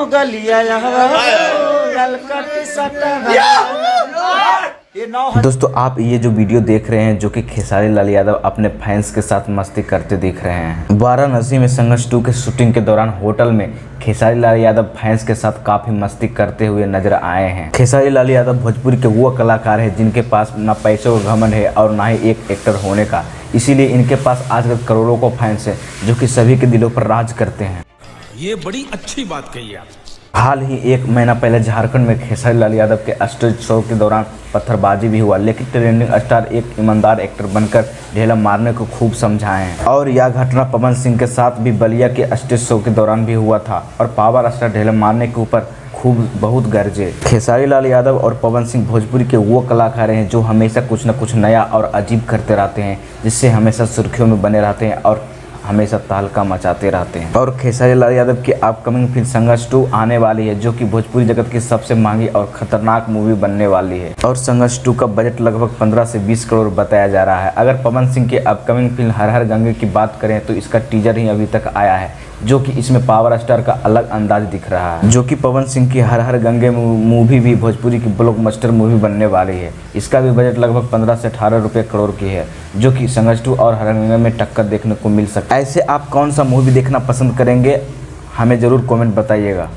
गलिया दोस्तों आप ये जो वीडियो देख रहे हैं जो कि खेसारी लाल यादव अपने फैंस के साथ मस्ती करते दिख रहे हैं। वाराणसी में संघर्ष 2 के शूटिंग के दौरान होटल में खेसारी लाल यादव फैंस के साथ काफी मस्ती करते हुए नजर आए हैं। खेसारी लाल यादव भोजपुरी के वो कलाकार हैं जिनके पास ना पैसों का घमंड है और ना ही एक एक्टर होने का, इसीलिए इनके पास आजकल करोड़ों को फैंस है जो कि सभी के दिलों पर राज करते हैं। ये बड़ी अच्छी बात कही आप। हाल ही एक महीना पहले झारखंड में खेसारी लाल यादव के स्टेज शो के दौरान पत्थरबाजी भी हुआ, लेकिन ट्रेंडिंग स्टार एक ईमानदार एक्टर बनकर ढेला मारने को खूब समझाए हैं। और यह घटना पवन सिंह के साथ भी बलिया के स्टेज शो के दौरान भी हुआ था और पावर स्टार ढेला मारने के ऊपर खूब बहुत गरजे। खेसारी लाल यादव और पवन सिंह भोजपुरी के वो कलाकार हैं जो हमेशा कुछ न कुछ नया और अजीब करते रहते हैं, जिससे हमेशा सुर्खियों में बने रहते हैं और हमेशा तहलका मचाते रहते हैं। और खेसारी लाल यादव की अपकमिंग फिल्म संघर्ष 2 आने वाली है जो कि भोजपुरी जगत की सबसे महंगी और खतरनाक मूवी बनने वाली है। और संघर्ष 2 का बजट लगभग 15 से 20 करोड़ बताया जा रहा है। अगर पवन सिंह की अपकमिंग फिल्म हर हर गंगे की बात करें तो इसका टीजर ही अभी तक आया है, जो कि इसमें पावर स्टार का अलग अंदाज दिख रहा है। जो कि पवन सिंह की हर हर गंगे मूवी भी भोजपुरी की ब्लॉकबस्टर मूवी बनने वाली है। इसका भी बजट लगभग 15 से 18 करोड़ की है, जो कि संघर्ष 2 और हर हर गंगे में टक्कर देखने को मिल सकता है। ऐसे आप कौन सा मूवी देखना पसंद करेंगे, हमें ज़रूर कमेंट बताइएगा।